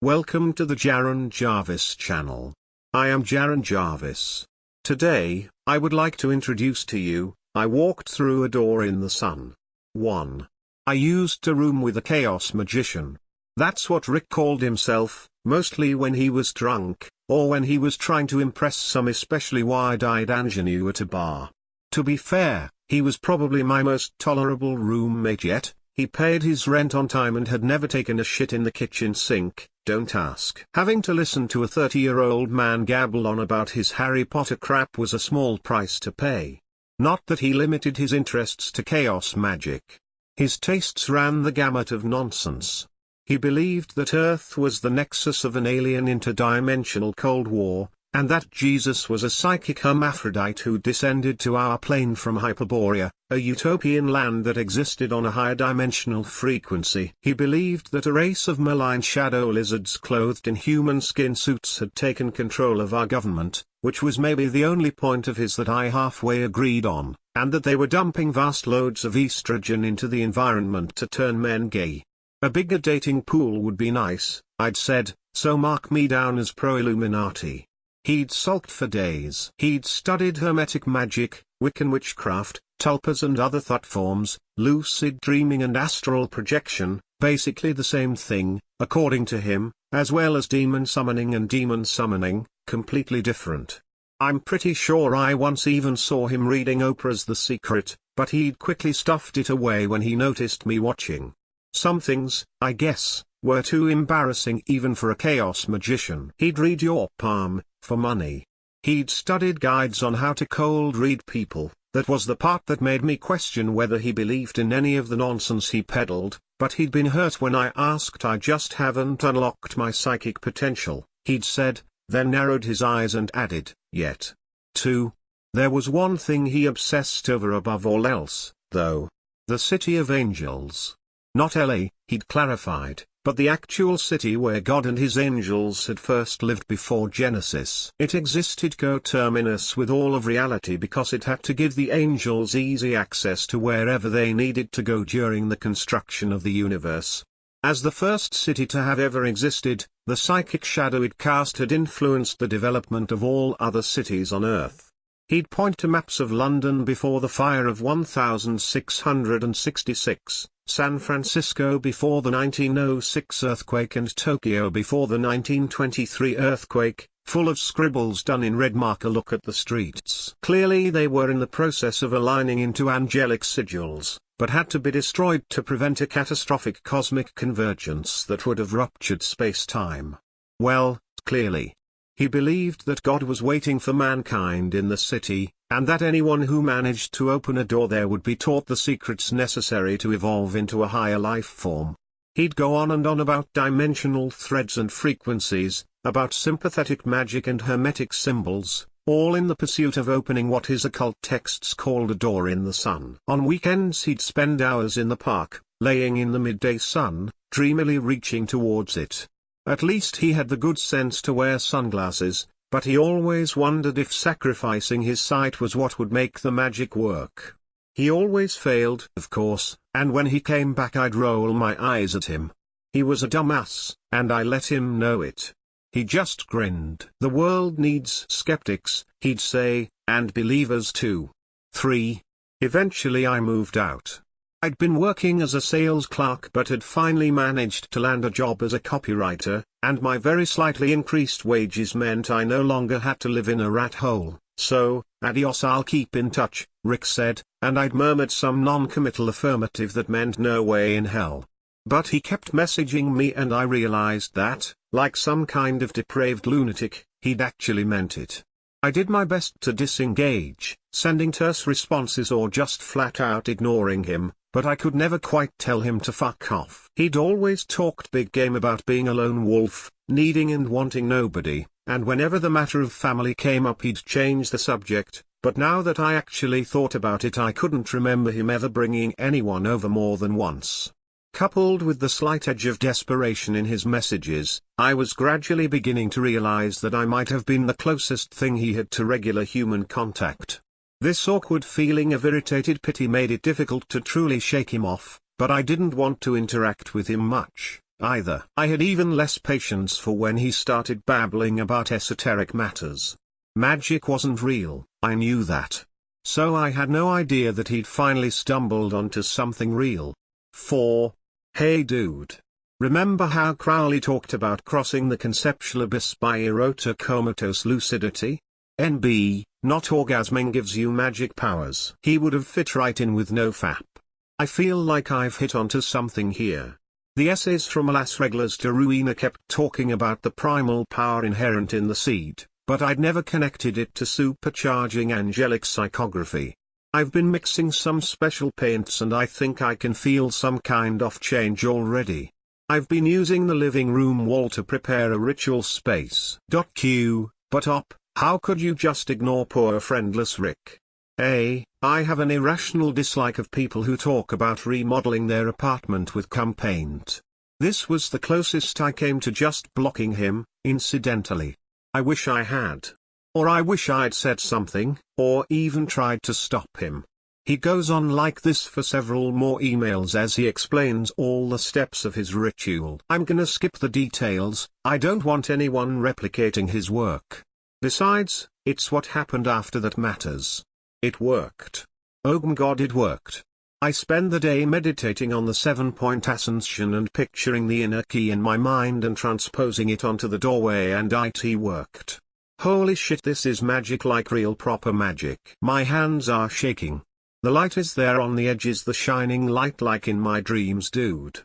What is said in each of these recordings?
Welcome to the Jaron Jarvis channel. I am Jaron Jarvis. Today, I would like to introduce to you, I walked through a door in the sun. 1. I used to room with a chaos magician. That's what Rick called himself, mostly when he was drunk, or when he was trying to impress some especially wide-eyed ingenue at a bar. To be fair, he was probably my most tolerable roommate yet. He paid his rent on time and had never taken a shit in the kitchen sink, don't ask. Having to listen to a 30-year-old man gabble on about his Harry Potter crap was a small price to pay. Not that he limited his interests to chaos magic. His tastes ran the gamut of nonsense. He believed that Earth was the nexus of an alien interdimensional Cold War, and that Jesus was a psychic hermaphrodite who descended to our plane from Hyperborea, a utopian land that existed on a higher dimensional frequency. He believed that a race of malign shadow lizards clothed in human skin suits had taken control of our government, which was maybe the only point of his that I halfway agreed on, and that they were dumping vast loads of estrogen into the environment to turn men gay. A bigger dating pool would be nice, I'd said, so mark me down as pro-Illuminati. He'd sulked for days. He'd studied hermetic magic, Wiccan witchcraft, tulpas and other thought forms, lucid dreaming and astral projection, basically the same thing, according to him, as well as demon summoning and demon summoning, completely different. I'm pretty sure I once even saw him reading Oprah's The Secret, but he'd quickly stuffed it away when he noticed me watching. Some things, I guess, were too embarrassing even for a chaos magician. He'd read your palm, for money. He'd studied guides on how to cold read people. That was the part that made me question whether he believed in any of the nonsense he peddled, but he'd been hurt when I asked. I just haven't unlocked my psychic potential, he'd said, then narrowed his eyes and added, yet. 2. There was one thing he obsessed over above all else, though. The City of Angels. Not LA, he'd clarified, but the actual city where God and his angels had first lived before Genesis. It existed coterminous with all of reality because it had to give the angels easy access to wherever they needed to go during the construction of the universe. As the first city to have ever existed, the psychic shadow it cast had influenced the development of all other cities on Earth. He'd point to maps of London before the fire of 1666, San Francisco before the 1906 earthquake and Tokyo before the 1923 earthquake, full of scribbles done in red marker. Look at the streets. Clearly they were in the process of aligning into angelic sigils, but had to be destroyed to prevent a catastrophic cosmic convergence that would have ruptured space-time. Well, clearly. He believed that God was waiting for mankind in the city, and that anyone who managed to open a door there would be taught the secrets necessary to evolve into a higher life form. He'd go on and on about dimensional threads and frequencies, about sympathetic magic and hermetic symbols, all in the pursuit of opening what his occult texts called a door in the sun. On weekends he'd spend hours in the park, laying in the midday sun, dreamily reaching towards it. At least he had the good sense to wear sunglasses, but he always wondered if sacrificing his sight was what would make the magic work. He always failed, of course, and when he came back I'd roll my eyes at him. He was a dumbass, and I let him know it. He just grinned. The world needs skeptics, he'd say, and believers too. 3. Eventually I moved out. I'd been working as a sales clerk but had finally managed to land a job as a copywriter, and my very slightly increased wages meant I no longer had to live in a rat hole. So, adios, I'll keep in touch, Rick said, and I'd murmured some non-committal affirmative that meant no way in hell. But he kept messaging me and I realized that, like some kind of depraved lunatic, he'd actually meant it. I did my best to disengage, sending terse responses or just flat out ignoring him, but I could never quite tell him to fuck off. He'd always talked big game about being a lone wolf, needing and wanting nobody, and whenever the matter of family came up he'd change the subject, but now that I actually thought about it I couldn't remember him ever bringing anyone over more than once. Coupled with the slight edge of desperation in his messages, I was gradually beginning to realize that I might have been the closest thing he had to regular human contact. This awkward feeling of irritated pity made it difficult to truly shake him off, but I didn't want to interact with him much. either. I had even less patience for when he started babbling about esoteric matters. Magic wasn't real, I knew that. So I had no idea that he'd finally stumbled onto something real. 4. Hey dude. Remember how Crowley talked about crossing the conceptual abyss by erota comatose lucidity? NB, not orgasming gives you magic powers. He would have fit right in with no fap. I feel like I've hit onto something here. The essays from Las Reglas to Ruina kept talking about the primal power inherent in the seed, but I'd never connected it to supercharging angelic psychography. I've been mixing some special paints and I think I can feel some kind of change already. I've been using the living room wall to prepare a ritual space. Q, but how could you just ignore poor friendless Rick? I have an irrational dislike of people who talk about remodeling their apartment with cum paint. This was the closest I came to just blocking him, incidentally. I wish I had. Or I wish I'd said something, or even tried to stop him. He goes on like this for several more emails as he explains all the steps of his ritual. I'm gonna skip the details, I don't want anyone replicating his work. Besides, it's what happened after that matters. It worked. Oh my god, it worked. I spend the day meditating on the 7-point ascension and picturing the inner key in my mind and transposing it onto the doorway, and it worked. Holy shit, this is magic, like real proper magic. My hands are shaking. The light is there on the edges, the shining light like in my dreams. Dude,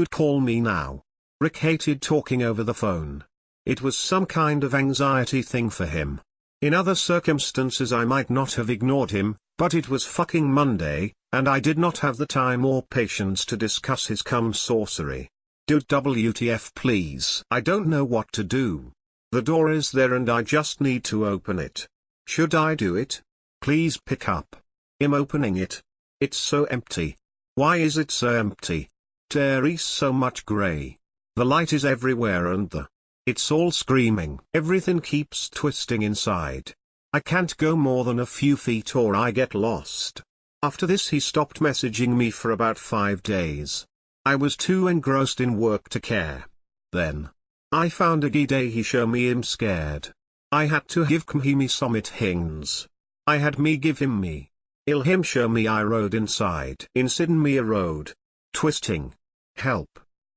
call me now. Rick hated talking over the phone. It was some kind of anxiety thing for him. In other circumstances I might not have ignored him, but it was fucking Monday, and I did not have the time or patience to discuss his cum sorcery. Dude, WTF please. I don't know what to do. The door is there and I just need to open it. Should I do it? Please pick up. I'm opening it. It's so empty. Why is it so empty? There is so much gray. The light is everywhere and it's all screaming. Everything keeps twisting inside. I can't go more than a few feet or I get lost. After this he stopped messaging me for about 5 days. I was too engrossed in work to care. Then I found a day he show me him scared. I had to give me summit hings. I had me give him me. Him show me I rode inside. Insiden me a road. Twisting. Help.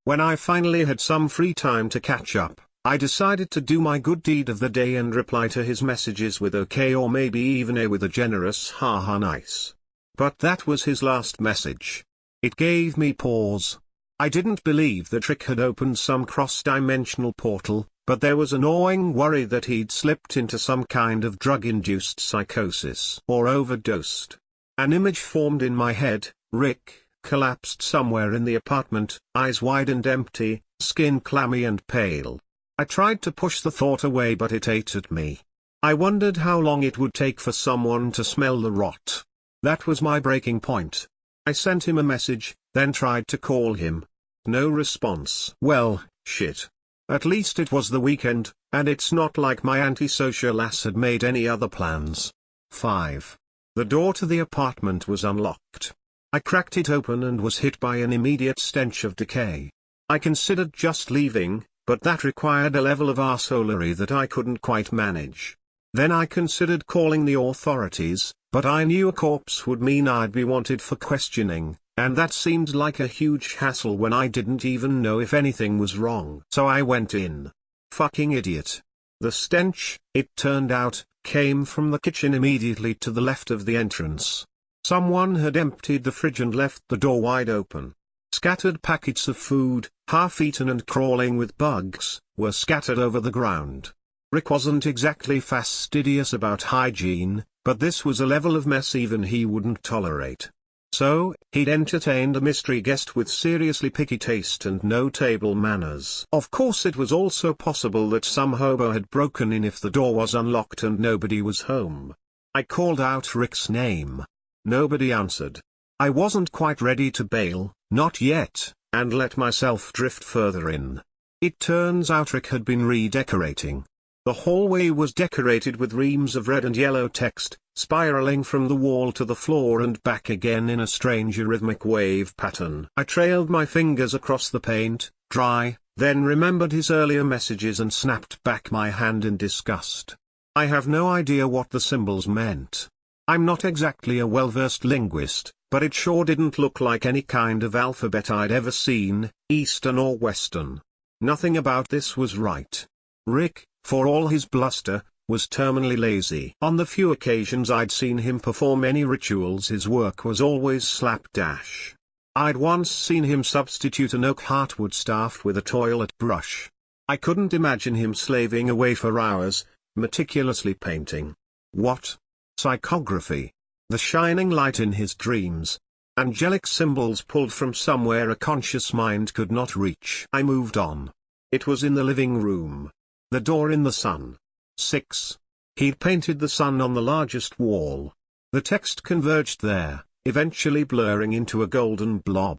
When I finally had some free time to catch up, I decided to do my good deed of the day and reply to his messages with okay or maybe even with a generous haha nice. But that was his last message. It gave me pause. I didn't believe that Rick had opened some cross-dimensional portal, but there was a gnawing worry that he'd slipped into some kind of drug-induced psychosis or overdosed. An image formed in my head: Rick, collapsed somewhere in the apartment, eyes wide and empty, skin clammy and pale. I tried to push the thought away but it ate at me. I wondered how long it would take for someone to smell the rot. That was my breaking point. I sent him a message, then tried to call him. No response. Well, shit. At least it was the weekend, and it's not like my antisocial ass had made any other plans. 5. The door to the apartment was unlocked. I cracked it open and was hit by an immediate stench of decay. I considered just leaving, but that required a level of arseholery that I couldn't quite manage. Then I considered calling the authorities, but I knew a corpse would mean I'd be wanted for questioning, and that seemed like a huge hassle when I didn't even know if anything was wrong. So I went in. Fucking idiot. The stench, it turned out, came from the kitchen immediately to the left of the entrance. Someone had emptied the fridge and left the door wide open. Scattered packets of food, half-eaten and crawling with bugs, were scattered over the ground. Rick wasn't exactly fastidious about hygiene, but this was a level of mess even he wouldn't tolerate. So, he'd entertained a mystery guest with seriously picky taste and no table manners. Of course it was also possible that some hobo had broken in if the door was unlocked and nobody was home. I called out Rick's name. Nobody answered. I wasn't quite ready to bail, not yet, and let myself drift further in. It turns out Rick had been redecorating. The hallway was decorated with reams of red and yellow text, spiraling from the wall to the floor and back again in a strange rhythmic wave pattern. I trailed my fingers across the paint, dry, then remembered his earlier messages and snapped back my hand in disgust. I have no idea what the symbols meant. I'm not exactly a well-versed linguist, but it sure didn't look like any kind of alphabet I'd ever seen, Eastern or Western. Nothing about this was right. Rick, for all his bluster, was terminally lazy. On the few occasions I'd seen him perform any rituals, his work was always slapdash. I'd once seen him substitute an oak heartwood staff with a toilet brush. I couldn't imagine him slaving away for hours, meticulously painting. What? Psychography. The shining light in his dreams. Angelic symbols pulled from somewhere a conscious mind could not reach. I moved on. It was in the living room. The door in the sun. 6. He'd painted the sun on the largest wall. The text converged there, eventually blurring into a golden blob.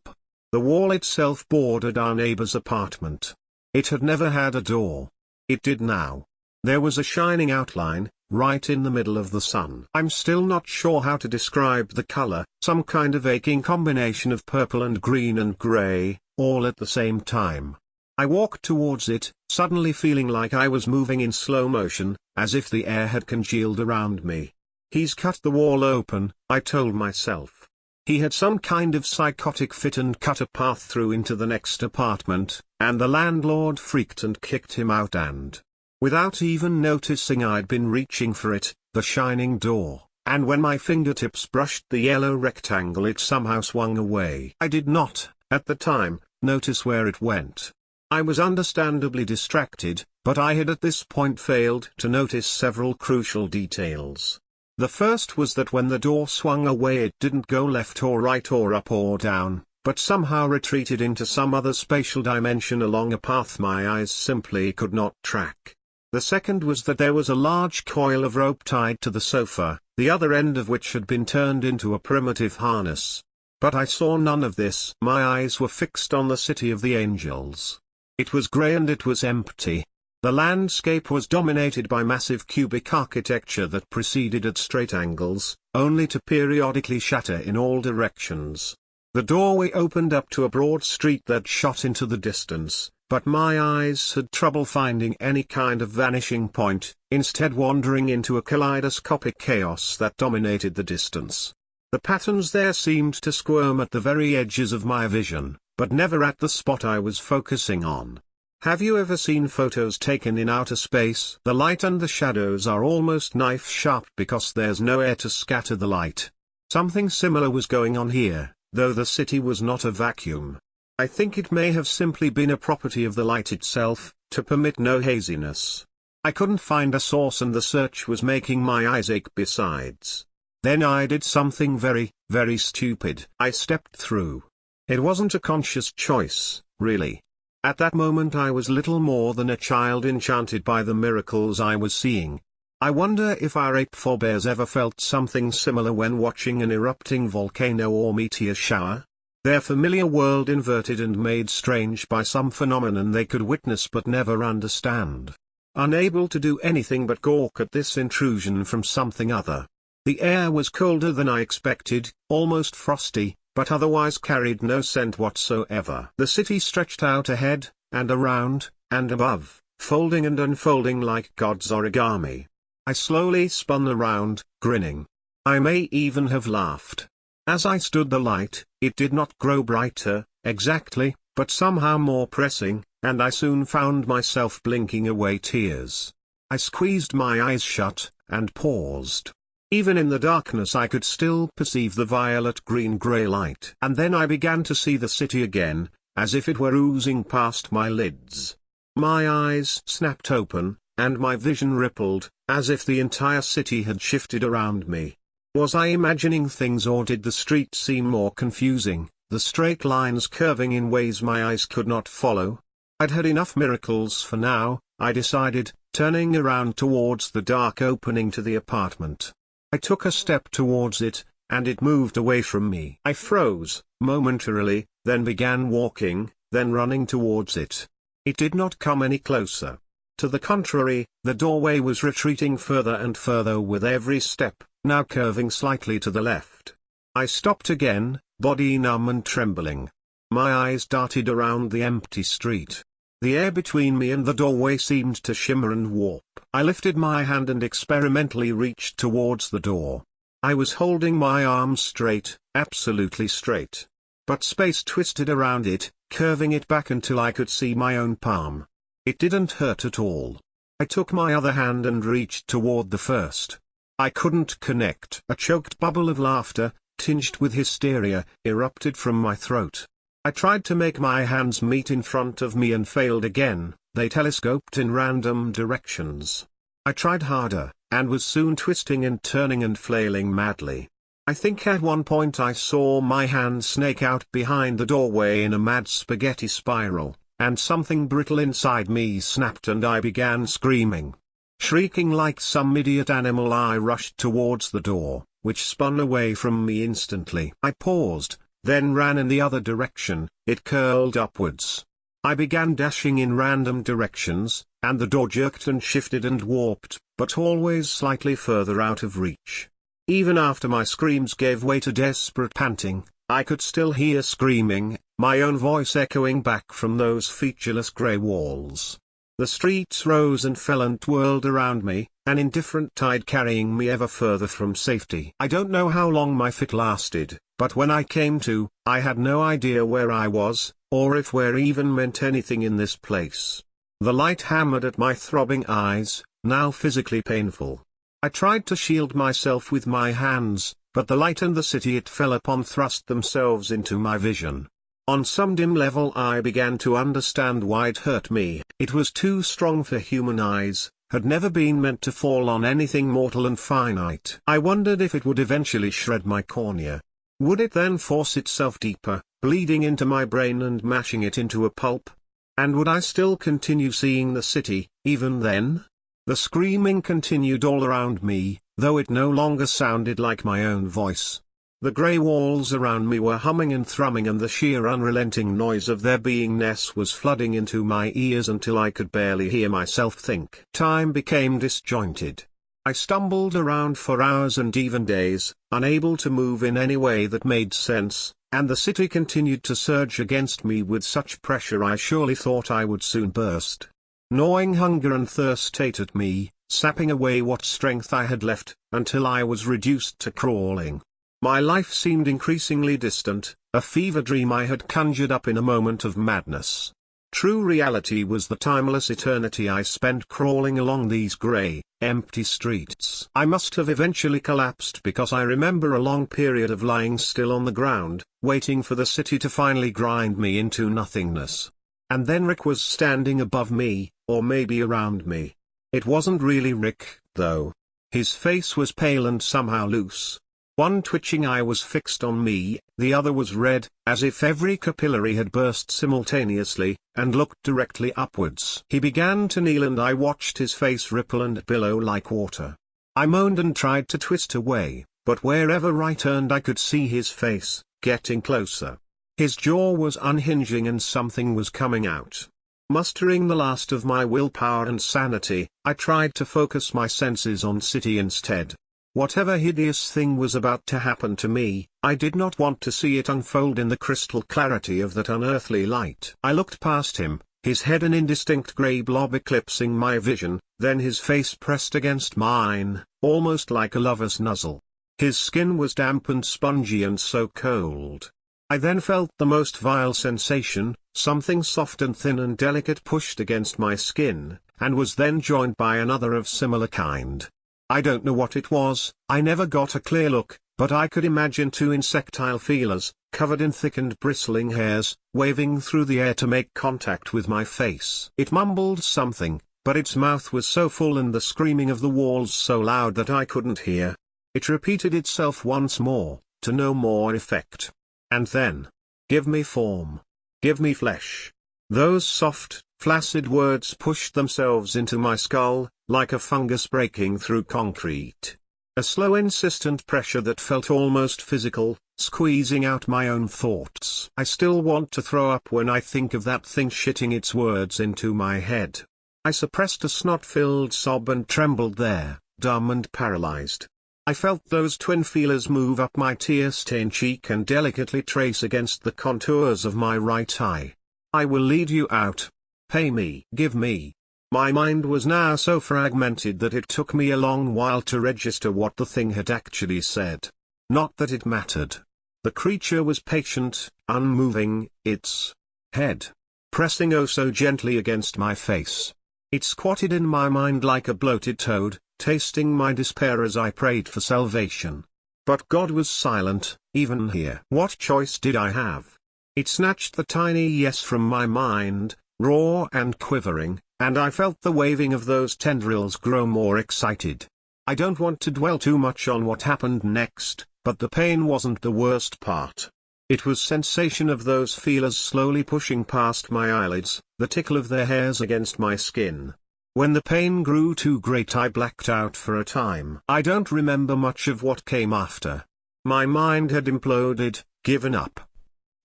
The wall itself bordered our neighbor's apartment. It had never had a door. It did now. There was a shining outline, right in the middle of the sun. I'm still not sure how to describe the color, some kind of aching combination of purple and green and gray, all at the same time. I walked towards it, suddenly feeling like I was moving in slow motion, as if the air had congealed around me. He's cut the wall open, I told myself. He had some kind of psychotic fit and cut a path through into the next apartment, and the landlord freaked and kicked him out and, without even noticing I'd been reaching for it, the shining door, and when my fingertips brushed the yellow rectangle it somehow swung away. I did not, at the time, notice where it went. I was understandably distracted, but I had at this point failed to notice several crucial details. The first was that when the door swung away it didn't go left or right or up or down, but somehow retreated into some other spatial dimension along a path my eyes simply could not track. The second was that there was a large coil of rope tied to the sofa, the other end of which had been turned into a primitive harness. But I saw none of this. My eyes were fixed on the city of the angels. It was grey and it was empty. The landscape was dominated by massive cubic architecture that proceeded at straight angles, only to periodically shatter in all directions. The doorway opened up to a broad street that shot into the distance, but my eyes had trouble finding any kind of vanishing point, instead wandering into a kaleidoscopic chaos that dominated the distance. The patterns there seemed to squirm at the very edges of my vision, but never at the spot I was focusing on. Have you ever seen photos taken in outer space? The light and the shadows are almost knife-sharp because there's no air to scatter the light. Something similar was going on here, though the city was not a vacuum. I think it may have simply been a property of the light itself, to permit no haziness. I couldn't find a source and the search was making my eyes ache besides. Then I did something very, very stupid. I stepped through. It wasn't a conscious choice, really. At that moment I was little more than a child enchanted by the miracles I was seeing. I wonder if our ape forebears ever felt something similar when watching an erupting volcano or meteor shower? Their familiar world inverted and made strange by some phenomenon they could witness but never understand. Unable to do anything but gawk at this intrusion from something other. The air was colder than I expected, almost frosty, but otherwise carried no scent whatsoever. The city stretched out ahead, and around, and above, folding and unfolding like God's origami. I slowly spun around, grinning. I may even have laughed. As I stood the light, it did not grow brighter, exactly, but somehow more pressing, and I soon found myself blinking away tears. I squeezed my eyes shut, and paused. Even in the darkness I could still perceive the violet-green-grey light. And then I began to see the city again, as if it were oozing past my lids. My eyes snapped open, and my vision rippled, as if the entire city had shifted around me. Was I imagining things or did the street seem more confusing, the straight lines curving in ways my eyes could not follow? I'd had enough miracles for now, I decided, turning around towards the dark opening to the apartment. I took a step towards it, and it moved away from me. I froze, momentarily, then began walking, then running towards it. It did not come any closer. To the contrary, the doorway was retreating further and further with every step, now curving slightly to the left. I stopped again, body numb and trembling. My eyes darted around the empty street. The air between me and the doorway seemed to shimmer and warp. I lifted my hand and experimentally reached towards the door. I was holding my arm straight, absolutely straight. But space twisted around it, curving it back until I could see my own palm. It didn't hurt at all. I took my other hand and reached toward the first. I couldn't connect. A choked bubble of laughter, tinged with hysteria, erupted from my throat. I tried to make my hands meet in front of me and failed again. They telescoped in random directions. I tried harder, and was soon twisting and turning and flailing madly. I think at one point I saw my hand snake out behind the doorway in a mad spaghetti spiral, and something brittle inside me snapped and I began screaming. Shrieking like some idiot animal, I rushed towards the door, which spun away from me instantly. I paused, then ran in the other direction. It curled upwards. I began dashing in random directions, and the door jerked and shifted and warped, but always slightly further out of reach. Even after my screams gave way to desperate panting, I could still hear screaming, my own voice echoing back from those featureless grey walls. The streets rose and fell and twirled around me, an indifferent tide carrying me ever further from safety. I don't know how long my fit lasted, but when I came to, I had no idea where I was, or if where even meant anything in this place. The light hammered at my throbbing eyes, now physically painful. I tried to shield myself with my hands, but the light and the city it fell upon thrust themselves into my vision. On some dim level I began to understand why it hurt me. It was too strong for human eyes, had never been meant to fall on anything mortal and finite. I wondered if it would eventually shred my cornea. Would it then force itself deeper, bleeding into my brain and mashing it into a pulp? And would I still continue seeing the city, even then? The screaming continued all around me, though it no longer sounded like my own voice. The grey walls around me were humming and thrumming, and the sheer unrelenting noise of their beingness was flooding into my ears until I could barely hear myself think. Time became disjointed. I stumbled around for hours and even days, unable to move in any way that made sense, and the city continued to surge against me with such pressure I surely thought I would soon burst. Gnawing hunger and thirst ate at me, sapping away what strength I had left, until I was reduced to crawling. My life seemed increasingly distant, a fever dream I had conjured up in a moment of madness. True reality was the timeless eternity I spent crawling along these grey, empty streets. I must have eventually collapsed, because I remember a long period of lying still on the ground, waiting for the city to finally grind me into nothingness. And then Rick was standing above me, or maybe around me. It wasn't really Rick, though. His face was pale and somehow loose. One twitching eye was fixed on me, the other was red, as if every capillary had burst simultaneously, and looked directly upwards. He began to kneel and I watched his face ripple and billow like water. I moaned and tried to twist away, but wherever I turned I could see his face, getting closer. His jaw was unhinging and something was coming out. Mustering the last of my willpower and sanity, I tried to focus my senses on city instead. Whatever hideous thing was about to happen to me, I did not want to see it unfold in the crystal clarity of that unearthly light. I looked past him, his head an indistinct grey blob eclipsing my vision, then his face pressed against mine, almost like a lover's nuzzle. His skin was damp and spongy and so cold. I then felt the most vile sensation, something soft and thin and delicate pushed against my skin, and was then joined by another of similar kind. I don't know what it was, I never got a clear look, but I could imagine two insectile feelers, covered in thick and bristling hairs, waving through the air to make contact with my face. It mumbled something, but its mouth was so full and the screaming of the walls so loud that I couldn't hear. It repeated itself once more, to no more effect. And then, "Give me form. Give me flesh." Those soft, flaccid words pushed themselves into my skull, like a fungus breaking through concrete. A slow insistent pressure that felt almost physical, squeezing out my own thoughts. I still want to throw up when I think of that thing shitting its words into my head. I suppressed a snot-filled sob and trembled there, dumb and paralyzed. I felt those twin feelers move up my tear-stained cheek and delicately trace against the contours of my right eye. I will lead you out. Pay me. Give me. My mind was now so fragmented that it took me a long while to register what the thing had actually said. Not that it mattered. The creature was patient, unmoving, its head pressing oh so gently against my face. It squatted in my mind like a bloated toad, tasting my despair as I prayed for salvation. But God was silent, even here. What choice did I have? It snatched the tiny yes from my mind, raw and quivering, and I felt the waving of those tendrils grow more excited. I don't want to dwell too much on what happened next, but the pain wasn't the worst part. It was sensation of those feelers slowly pushing past my eyelids, the tickle of their hairs against my skin. When the pain grew too great, I blacked out for a time. I don't remember much of what came after. My mind had imploded, given up.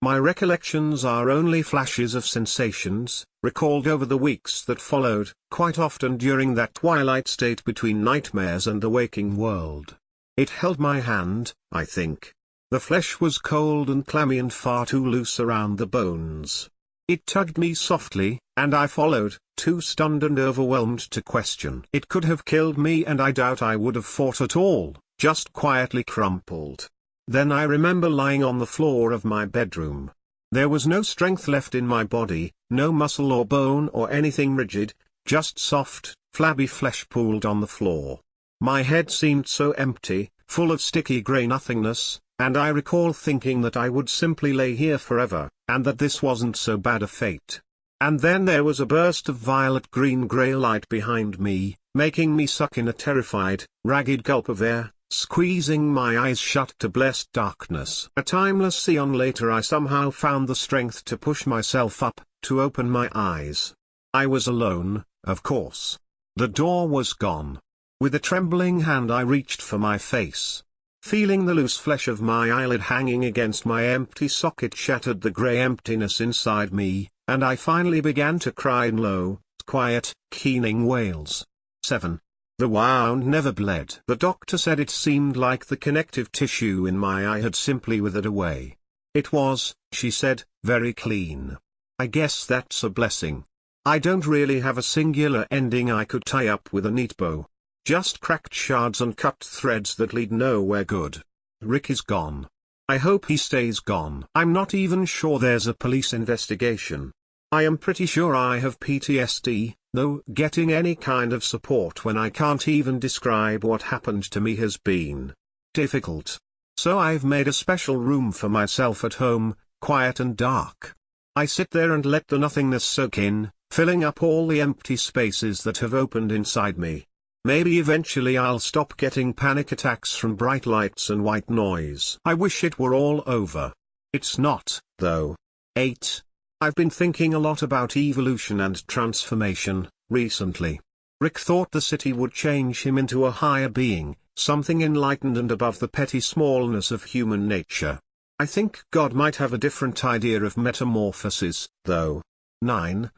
My recollections are only flashes of sensations, recalled over the weeks that followed, quite often during that twilight state between nightmares and the waking world. It held my hand, I think. The flesh was cold and clammy and far too loose around the bones. It tugged me softly, and I followed, too stunned and overwhelmed to question. It could have killed me, and I doubt I would have fought at all, just quietly crumpled. Then I remember lying on the floor of my bedroom. There was no strength left in my body, no muscle or bone or anything rigid, just soft, flabby flesh pooled on the floor. My head seemed so empty, full of sticky grey nothingness, and I recall thinking that I would simply lay here forever, and that this wasn't so bad a fate. And then there was a burst of violet green-grey light behind me, making me suck in a terrified, ragged gulp of air, squeezing my eyes shut to blessed darkness. A timeless eon later I somehow found the strength to push myself up, to open my eyes. I was alone, of course. The door was gone. With a trembling hand I reached for my face. Feeling the loose flesh of my eyelid hanging against my empty socket shattered the grey emptiness inside me, and I finally began to cry in low, quiet, keening wails. 7. The wound never bled. The doctor said it seemed like the connective tissue in my eye had simply withered away. It was, she said, very clean. I guess that's a blessing. I don't really have a singular ending I could tie up with a neat bow. Just cracked shards and cut threads that lead nowhere good. Rick is gone. I hope he stays gone. I'm not even sure there's a police investigation. I am pretty sure I have PTSD, though getting any kind of support when I can't even describe what happened to me has been difficult. So I've made a special room for myself at home, quiet and dark. I sit there and let the nothingness soak in, filling up all the empty spaces that have opened inside me. Maybe eventually I'll stop getting panic attacks from bright lights and white noise. I wish it were all over. It's not, though. 8. I've been thinking a lot about evolution and transformation, recently. Rick thought the city would change him into a higher being, something enlightened and above the petty smallness of human nature. I think God might have a different idea of metamorphosis, though. 9.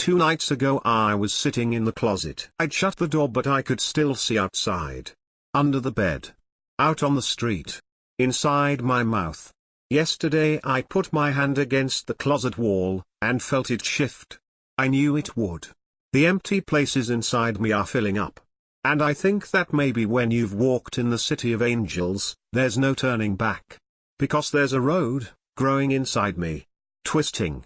2 nights ago I was sitting in the closet. I'd shut the door but I could still see outside. Under the bed. Out on the street. Inside my mouth. Yesterday I put my hand against the closet wall, and felt it shift. I knew it would. The empty places inside me are filling up. And I think that maybe when you've walked in the city of angels, there's no turning back. Because there's a road, growing inside me. Twisting.